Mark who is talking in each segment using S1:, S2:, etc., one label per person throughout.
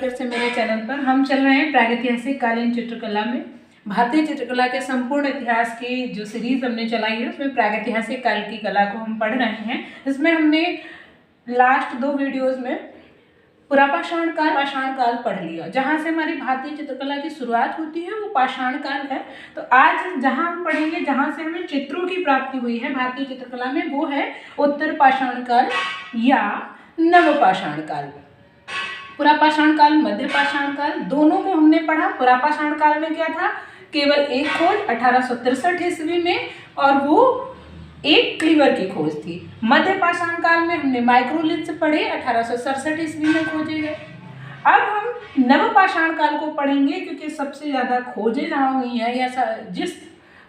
S1: फिर से मेरे चैनल पर। हम चल रहे हैं प्रागैतिहासिक कालीन चित्रकला में। भारतीय चित्रकला के संपूर्ण इतिहास की जो सीरीज हमने चलाई है उसमें प्रागैतिहासिक काल की कला को हम पढ़ रहे हैं। इसमें हमने लास्ट 2 वीडियोस में पुरापाषाण काल पढ़ लिया। जहाँ से हमारी भारतीय चित्रकला की शुरुआत होती है वो पाषाण काल है। तो आज जहाँ हम पढ़ेंगे, जहाँ से हमें चित्रों की प्राप्ति हुई है भारतीय चित्रकला में, वो है उत्तर पाषाण काल या नवपाषाण काल। पुरापाषाण काल, मध्य पाषाण काल, दोनों को हमने पढ़ा। पुरापाषाण काल में क्या था, केवल एक खोज 1863 ईस्वी में, और वो एक क्लीवर की खोज थी। मध्य पाषाण काल में हमने माइक्रोलिथ्स पढ़े, 1867 ईस्वी में खोजे गए। अब हम नवपाषाण काल को पढ़ेंगे क्योंकि सबसे ज़्यादा खोजें जहाँ हुई हैं या जिस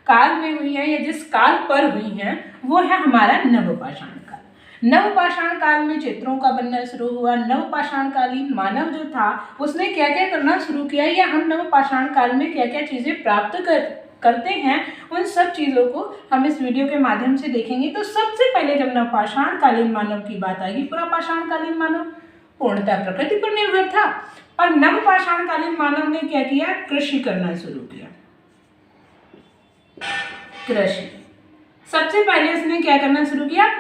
S1: काल में हुई हैं या जिस काल पर हुई हैं वो है हमारा नवपाषाण काल। नवपाषाण काल में चित्रों का बनना शुरू हुआ। नवपाषाणकालीन मानव जो था उसने क्या क्या करना शुरू किया, या हम नवपाषाण काल में क्या क्या चीज़ें प्राप्त करते हैं, उन सब चीज़ों को हम इस वीडियो के माध्यम से देखेंगे। तो सबसे पहले जब नवपाषाणकालीन मानव की बात आएगी, पुरापाषाणकालीन मानव पूर्णतः प्रकृति पर निर्भर था, और नवपाषाणकालीन मानव ने क्या किया, कृषि करना शुरू किया। कृषि सबसे पहले इसने क्या करना शुरू किया।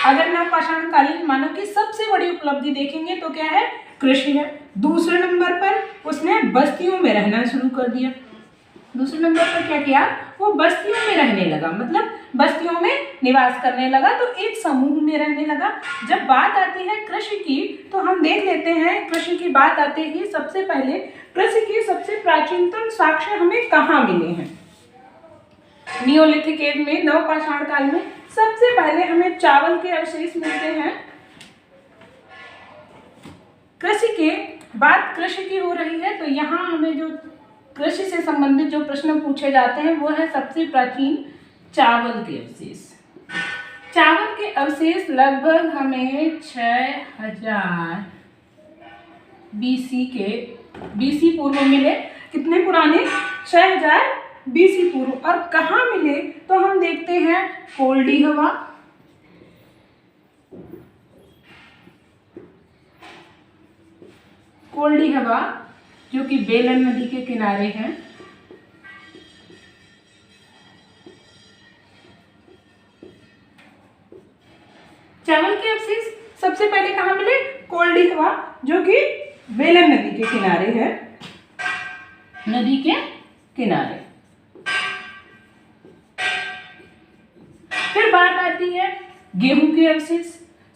S1: अगर नवपाषाणकालीन मानव की सबसे बड़ी उपलब्धि देखेंगे तो क्या है, कृषि है। दूसरे नंबर पर उसने बस्तियों में रहना शुरू कर दिया। दूसरे नंबर पर क्या किया, वो बस्तियों में रहने लगा, मतलब बस्तियों में निवास करने लगा, तो एक समूह में रहने लगा। जब बात आती है कृषि की तो हम देख लेते हैं, कृषि की बात आते ही सबसे पहले कृषि की सबसे प्राचीनतम साक्ष्य हमें कहाँ मिले हैं। नियोलिथिक एज में, नवपाषाण काल में सबसे पहले हमें चावल के अवशेष मिलते हैं। कृषि के बात कृषि की हो रही है तो यहाँ हमें जो कृषि से संबंधित जो प्रश्न पूछे जाते हैं वो है सबसे प्राचीन चावल के अवशेष। चावल के अवशेष लगभग हमें 6000 बीसी पूर्व मिले। कितने पुराने, 6000 बीसी पूर्व। और कहाँ मिले तो हम देखते हैं कोल्डिहवा, जो कि बेलन नदी के किनारे है। चावल के अवशेष सबसे पहले कहाँ मिले, कोल्डिहवा, जो कि बेलन नदी के किनारे है, नदी के किनारे। फिर बात आती है गेहूं के अवशेष।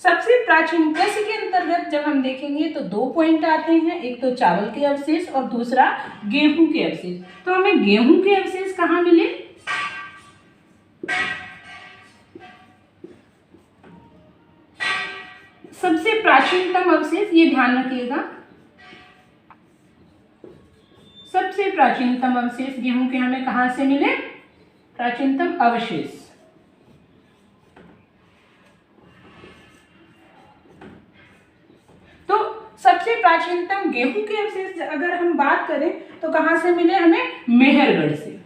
S1: सबसे प्राचीन कृषि के अंतर्गत जब हम देखेंगे तो 2 पॉइंट आते हैं, एक तो चावल के अवशेष और दूसरा गेहूं के अवशेष। तो हमें गेहूं के अवशेष कहाँ मिले, सबसे प्राचीनतम अवशेष, ये ध्यान रखिएगा, सबसे प्राचीनतम अवशेष गेहूं के हमें कहां से मिले, प्राचीनतम अवशेष। सबसे प्राचीनतम गेहूं के अवशेष अगर हम बात करें तो कहां से मिले हमें, मेहरगढ़ से।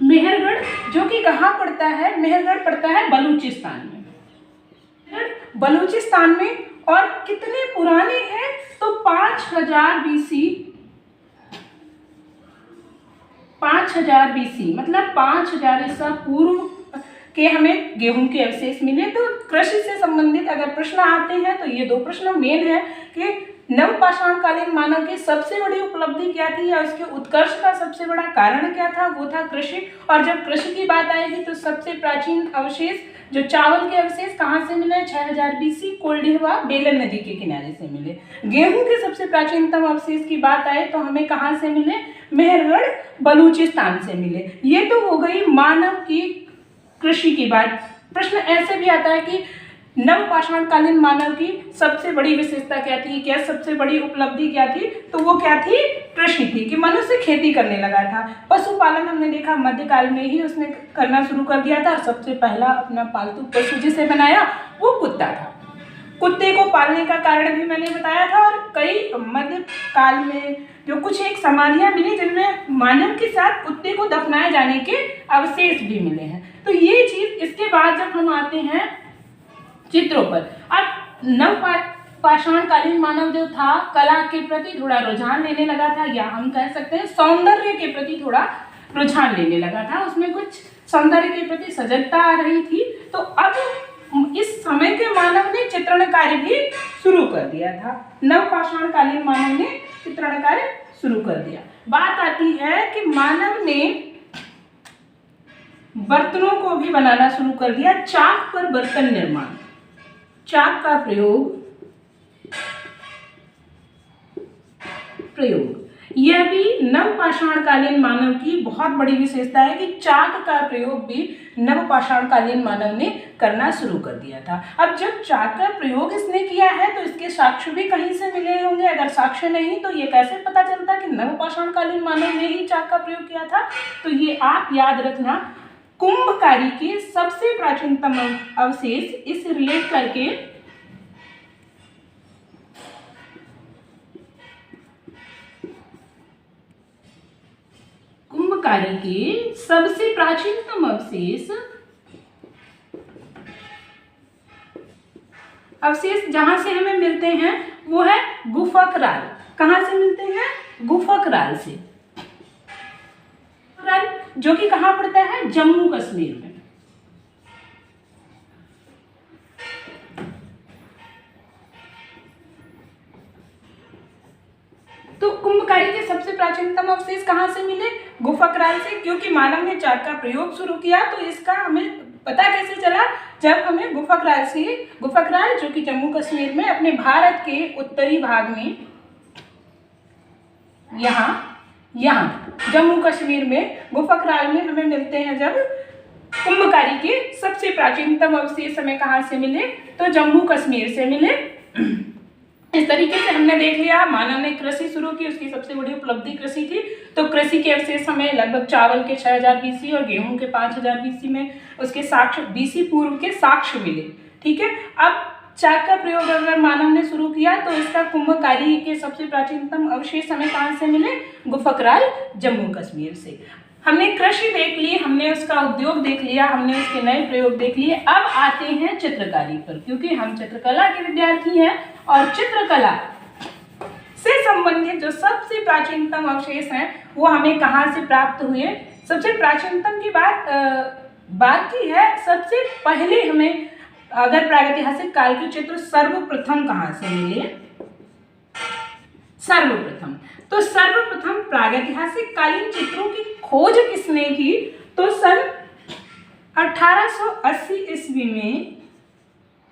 S1: मेहरगढ़ जो कि कहां पड़ता है, मेहरगढ़ पड़ता है बलूचिस्तान में। बलूचिस्तान में, और कितने पुराने हैं तो 5000 बीसी, मतलब 5000 ईसा पूर्व के हमें गेहूं के अवशेष मिले। तो कृषि से संबंधित अगर प्रश्न आते हैं तो ये 2 प्रश्न मेन है कि नवपाषाणकालीन मानव की सबसे बड़ी उपलब्धि क्या थी या उसके उत्कर्ष का सबसे बड़ा कारण क्या था, वो था कृषि। और जब कृषि की बात आएगी तो सबसे प्राचीन अवशेष जो चावल के अवशेष कहाँ से मिले, 6000 बीसी, कोल्डिहवा, बेलन नदी के किनारे से मिले। गेहूं के सबसे प्राचीनतम अवशेष की बात आए तो हमें कहाँ से मिले, मेहरगढ़, बलूचिस्तान से मिले। ये तो हो गई मानव की कृषि की बात। प्रश्न ऐसे भी आता है कि नवपाषाणकालीन मानव की सबसे बड़ी विशेषता क्या थी, क्या सबसे बड़ी उपलब्धि क्या थी, तो वो क्या थी, कृषि थी, कि मनुष्य खेती करने लगा था। पशुपालन हमने देखा मध्यकाल में ही उसने करना शुरू कर दिया था। सबसे पहला अपना पालतू पशु जिसे बनाया वो कुत्ता था। कुत्ते को पालने का कारण भी मैंने बताया था, और कई मध्यकाल में जो कुछ एक समाधियां मिली जिनमें मानव के साथ कुत्ते को दफनाए जाने के अवशेष भी मिले हैं। तो ये चीज, इसके बाद जब हम आते हैं चित्रों पर। अब पाषाणकालीन मानव जो था कला के प्रति थोड़ा रुझान लेने लगा था, या हम कह सकते हैं सौंदर्य के प्रति थोड़ा रुझान लेने लगा था, उसमें कुछ सौंदर्य के प्रति सजगता आ रही थी। तो अब इस समय के मानव ने चित्रण कार्य भी शुरू कर दिया था। नवपाषाणकालीन मानव ने चित्रण कार्य शुरू कर दिया। बात आती है कि मानव ने बर्तनों को भी बनाना शुरू कर दिया। चाक पर बर्तन निर्माण, चाक का प्रयोग यह भी नवपाषाणकालीन मानव की बहुत बड़ी विशेषता है कि चाक का प्रयोग भी नवपाषाणकालीन मानव ने करना शुरू कर दिया था। अब जब चाक का प्रयोग इसने किया है तो इसके साक्ष्य भी कहीं से मिले होंगे। अगर साक्ष्य नहीं तो ये कैसे पता चलता कि नवपाषाणकालीन मानव ने ही चाक का प्रयोग किया था? तो ये आप याद रखना, कुंभकारी के सबसे प्राचीनतम अवशेष इस रिलेट करके कुंभकारी के सबसे प्राचीनतम अवशेष जहां से हमें मिलते हैं वो है गुफकराल। कहां से मिलते हैं? गुफकराल से, जो कि कहां पड़ता है? जम्मू कश्मीर में। तो कुंभकारी के सबसे प्राचीनतम अवशेष कहां से मिले? गुफकराल से। क्योंकि मानव ने चाक का प्रयोग शुरू किया तो इसका हमें पता कैसे चला? जब हमें गुफकराल जो कि जम्मू कश्मीर में अपने भारत के उत्तरी भाग में, यहाँ जम्मू कश्मीर में गुफकराल में हमें मिलते हैं। जब कुंभकारी के सबसे प्राचीनतम अवशेष हमें कहाँ से मिले? तो जम्मू कश्मीर से मिले। इस तरीके से हमने देख लिया मानव ने कृषि शुरू की, उसकी सबसे बड़ी उपलब्धि कृषि थी। तो कृषि के अवशेष हमें लगभग चावल के 6000 BC और गेहूं के 5000 BC में उसके साक्ष्य, BC पूर्व के साक्ष्य मिले। ठीक है। अब चाक का प्रयोग अगर मानव ने शुरू किया तो इसका कुंभकारी के सबसे प्राचीनतम अवशेष हमें कहाँ से मिले? गुफकराल, जम्मू कश्मीर से। हमने कृषि देख ली, हमने उसका उद्योग देख लिया, हमने उसके नए प्रयोग देख लिए। अब आते हैं चित्रकारी पर, क्योंकि हम चित्रकला के विद्यार्थी हैं और चित्रकला से संबंधित जो सबसे प्राचीनतम अवशेष हैं वो हमें कहाँ से प्राप्त हुए? सबसे प्राचीनतम की बात की है। सबसे पहले हमें अगर प्रागैतिहासिक काल के चित्र सर्वप्रथम कहाँ से मिले? तो सर्वप्रथम प्रागैतिहासिक कालीन चित्रों की खोज किसने की? तो सन 1880 ईस्वी में,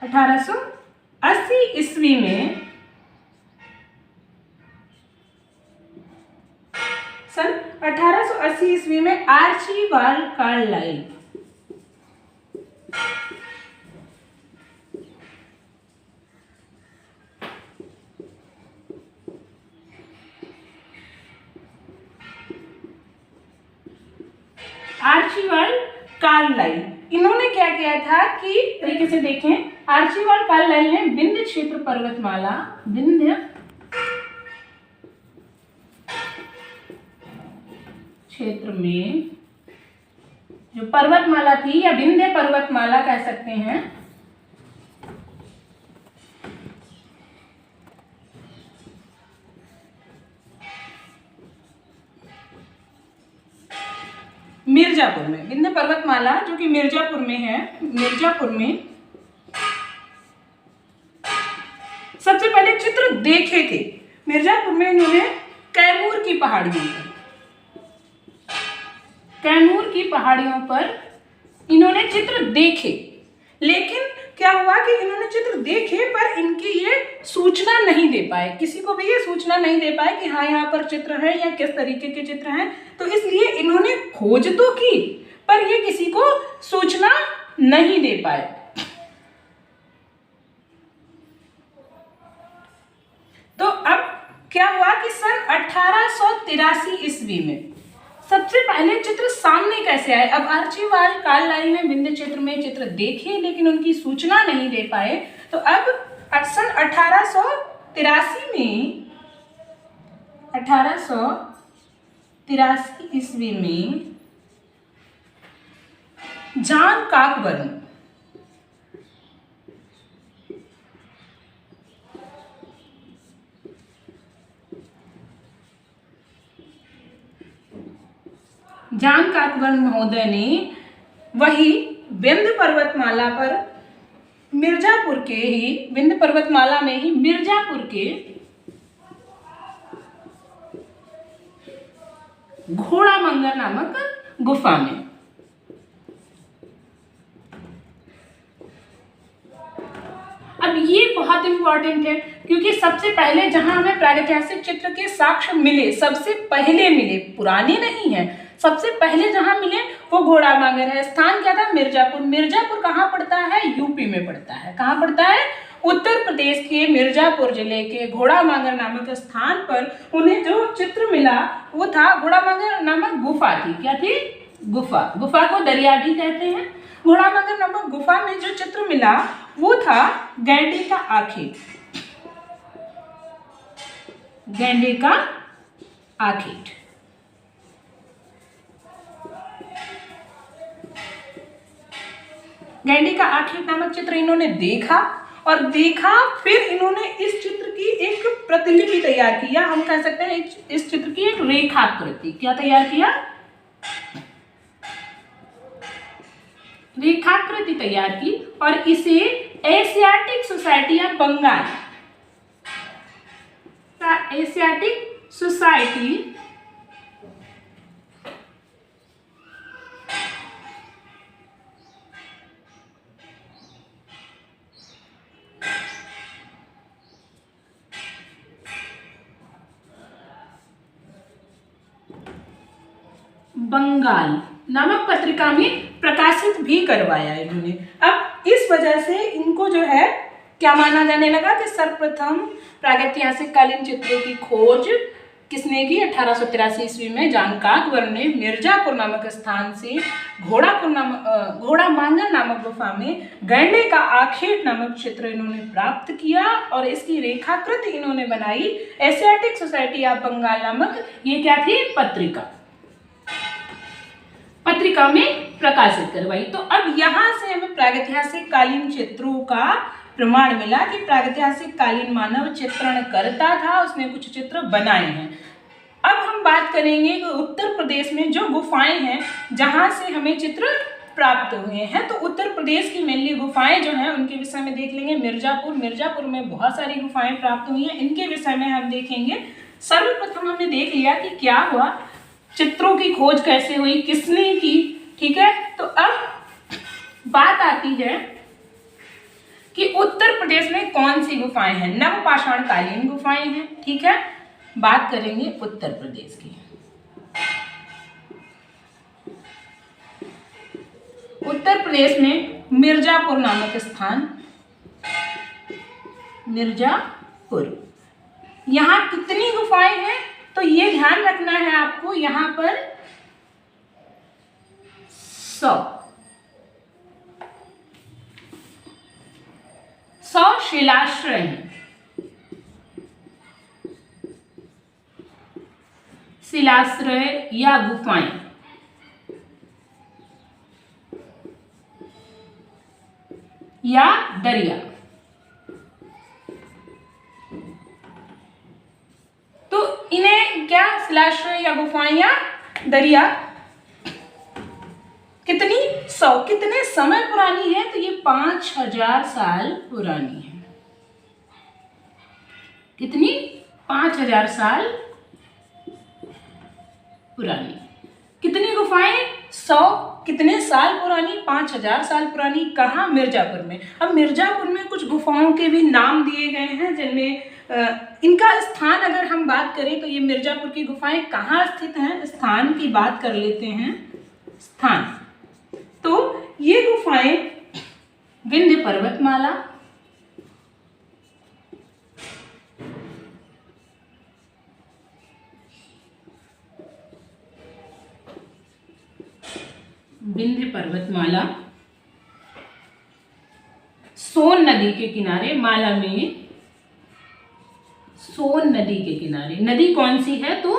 S1: 1880 ईस्वी में, सन 1880 ईस्वी में आर्चीबाल्ड कार्लाइल, इन्होंने क्या किया था कि तरीके से देखें, आर्चीबाल्ड कार्लाइल ने विंध्य क्षेत्र पर्वतमाला, विंध्य क्षेत्र में जो पर्वतमाला थी या विंध्य पर्वतमाला कह सकते हैं, मिर्जापुर में, विंध्य पर्वतमाला जो कि मिर्जापुर में है, मिर्जापुर में सबसे पहले चित्र देखे थे। मिर्जापुर में इन्होंने कैमूर की पहाड़ियों पर इन्होंने चित्र देखे। लेकिन क्या हुआ कि इन्होंने चित्र देखे पर इनकी ये सूचना नहीं दे पाए, किसी को भी ये सूचना नहीं दे पाए कि हाँ यहाँ पर चित्र है या किस तरीके के चित्र हैं। तो इसलिए इन्होंने खोज तो की पर ये किसी को सूचना नहीं दे पाए। तो अब क्या हुआ कि सन 1883 ईस्वी में सबसे पहले चित्र सामने कैसे आए? अब आर्चीबाल्ड कार्लाइल ने विंध्य क्षेत्र में चित्र देखे लेकिन उनकी सूचना नहीं दे पाए। तो अब सन 1883 ईस्वी में जॉन कॉकबर्न जान काकवर्ण महोदय ने वही विंध्य पर्वतमाला पर मिर्जापुर के ही विंध्य पर्वतमाला में ही मिर्जापुर के घोड़ामंगल नामक गुफा में अब ये बहुत इंपॉर्टेंट है क्योंकि सबसे पहले जहां हमें प्रागैतिहासिक चित्र के साक्ष्य मिले, सबसे पहले मिले, पुराने नहीं है, सबसे पहले जहां मिले वो घोड़ामंगल है। स्थान क्या था? मिर्जापुर। मिर्जापुर कहाँ पड़ता है? यूपी में पड़ता है। कहाँ पड़ता है? उत्तर प्रदेश के मिर्जापुर जिले के घोड़ामंगल नामक स्थान पर उन्हें जो चित्र मिला वो था घोड़ामंगल नामक गुफा थी। क्या थी? गुफा। गुफा को दरिया भी कहते हैं। घोड़ामंगल नामक गुफा में जो चित्र मिला वो था गैंडे का आखेट। गैंडे का आखेट। गैंडे का आखेट नामक चित्र इन्होंने देखा और फिर इन्होंने इस चित्र की एक प्रतिलिपि तैयार की, या हम कह सकते हैं इस चित्र की एक रेखाकृति। क्या तैयार किया? रेखाकृति तैयार की और इसे Asiatic society of Bengal, Asiatic society Bengal नामक पत्रिका में प्रकाशित भी करवाया इन्होंने। अब इस वजह से इनको जो है क्या माना जाने लगा कि सर्वप्रथम प्रागैतिहासिक कालीन चित्रों की खोज किसने की? 1883 ईस्वी में जान काकवर्ण ने मिर्जापुर नामक स्थान से घोड़ामंगल नामक गुफा में गैंडे का आखेट नामक चित्र इन्होंने प्राप्त किया और इसकी रेखाकृति इन्होंने बनाई एशियाटिक सोसाइटी ऑफ बंगाल नामक ये क्या थी? पत्रिका में प्रकाशित करवाई। तो अब यहाँ से हमें प्रागैतिहासिक कालीन चित्रों का प्रमाण मिला कि प्रागैतिहासिक कालीन मानव चित्रण करता था, उसने कुछ चित्र बनाए हैं। अब हम बात करेंगे कि उत्तर प्रदेश में जो गुफाएं हैं जहाँ से हमें चित्र प्राप्त हुए हैं, तो उत्तर प्रदेश की मेनली गुफाएं जो हैं उनके विषय में देख लेंगे। मिर्जापुर में बहुत सारी गुफाएं प्राप्त हुई हैं, इनके विषय में हम देखेंगे। सर्वप्रथम हमने देख लिया कि क्या हुआ, चित्रों की खोज कैसे हुई, किसने की, ठीक है। तो अब बात आती है कि उत्तर प्रदेश में कौन सी गुफाएं हैं? नवपाषाण कालीन गुफाएं हैं, ठीक है। बात करेंगे उत्तर प्रदेश की। उत्तर प्रदेश में मिर्जापुर नामक स्थान, मिर्जापुर, यहाँ कितनी गुफाएं हैं? तो ये ध्यान रखना है आपको, यहां पर 100 शिलाश्रय हैं। शिलाश्रय या गुफाएं, या दरिया। तो इन्हें क्या शिलाश्रय या गुफाएं या दरिया कितनी 100 कितने समय पुरानी है? तो ये 5000 साल पुरानी है। कितनी? 5000 साल पुरानी। कितनी गुफाएं? 100 कितने साल पुरानी? 5000 साल पुरानी। कहाँ? मिर्जापुर में। अब मिर्जापुर में कुछ गुफाओं के भी नाम दिए गए हैं जिनमें इनका स्थान अगर हम बात करें तो ये मिर्जापुर की गुफाएं कहाँ स्थित हैं, स्थान की बात कर लेते हैं। स्थान, तो ये गुफाएं विंध्य पर्वतमाला, सोन नदी के किनारे, माला में सोन नदी के किनारे। नदी कौन सी है? तो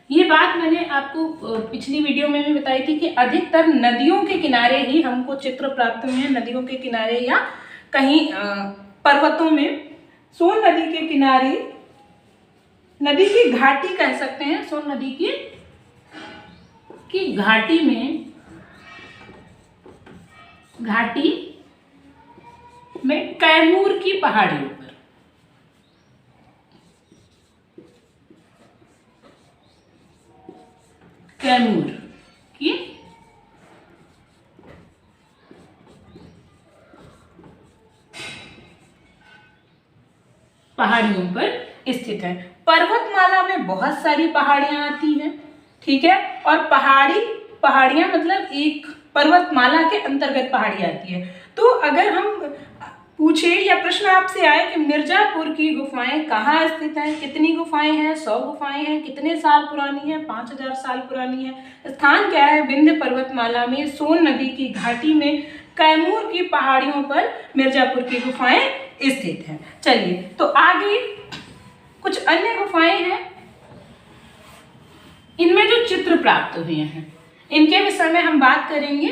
S1: ये बात मैंने आपको पिछली वीडियो में भी बताई थी कि अधिकतर नदियों के किनारे ही हमको चित्र प्राप्त हुए हैं, नदियों के किनारे या कहीं पर्वतों में। सोन नदी के किनारे नदी की घाटी कह सकते हैं, सोन नदी की घाटी में कैमूर की पहाड़ियों पर, कैमूर की पहाड़ियों पर स्थित है। पर्वतमाला में बहुत सारी पहाड़ियां आती हैं, ठीक है, और पहाड़ियां मतलब एक पर्वतमाला के अंतर्गत पहाड़ी आती है। तो अगर हम पूछे या प्रश्न आपसे आए कि मिर्जापुर की गुफाएं कहाँ स्थित हैं, कितनी गुफाएं हैं, 100 गुफाएं हैं, कितने साल पुरानी है, 5000 साल पुरानी है, स्थान क्या है, विंध्य पर्वतमाला में, सोन नदी की घाटी में, कैमूर की पहाड़ियों पर मिर्जापुर की गुफाएं स्थित हैं। चलिए, तो आगे कुछ अन्य गुफाएं हैं, इनमें जो चित्र प्राप्त हुए हैं इनके विषय में हम बात करेंगे।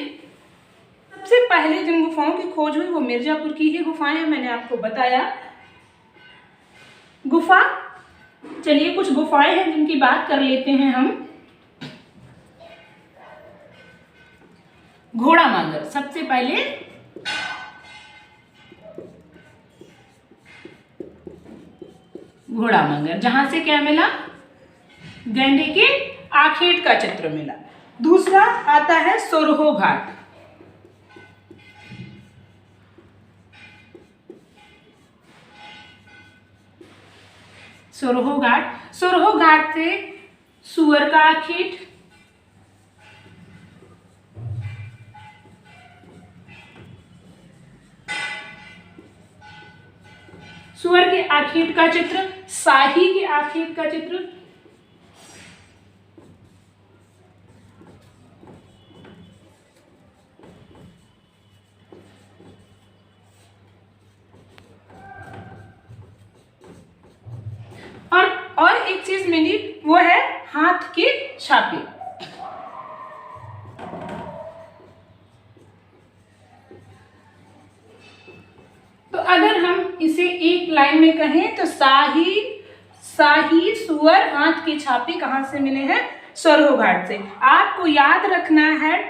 S1: सबसे पहले जिन गुफाओं की खोज हुई वो मिर्जापुर की ही गुफाएं हैं, मैंने आपको बताया। गुफा, चलिए कुछ गुफाएं हैं जिनकी बात कर लेते हैं हम। घोड़ामांगर, सबसे पहले घोड़ामांगर, जहां से क्या मिला, गैंडे के आखेट का चित्र मिला। दूसरा आता है सोरहो घाट, सोरहो घाट से सुअर का आखेट, सुअर के आखेट का चित्र, शाही के आखेट का चित्र, और एक चीज मिली वो है हाथ के छापे। तो अगर हम इसे एक लाइन में कहें तो शाही सुअर हाथ के छापे कहां से मिले हैं, सोरहो घाट से। आपको याद रखना है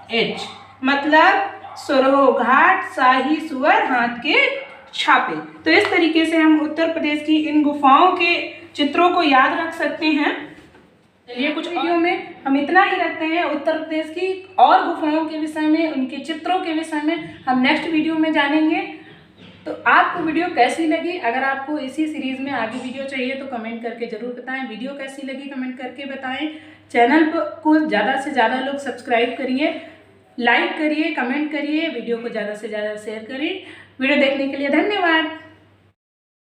S1: SSH, मतलब सोरहो घाट, शाही सुअर, हाथ के छापे। तो इस तरीके से हम उत्तर प्रदेश की इन गुफाओं के चित्रों को याद रख सकते हैं। चलिए, कुछ वीडियो में हम इतना ही रखते हैं। उत्तर प्रदेश की और गुफाओं के विषय में, उनके चित्रों के विषय में हम नेक्स्ट वीडियो में जानेंगे। तो आपको वीडियो कैसी लगी, अगर आपको इसी सीरीज में आगे वीडियो चाहिए तो कमेंट करके जरूर बताएं। वीडियो कैसी लगी कमेंट करके बताएं। चैनल को ज़्यादा से ज़्यादा लोग सब्सक्राइब करिए, लाइक करिए, कमेंट करिए, वीडियो को ज़्यादा से ज़्यादा शेयर करिए। वीडियो देखने के लिए धन्यवाद।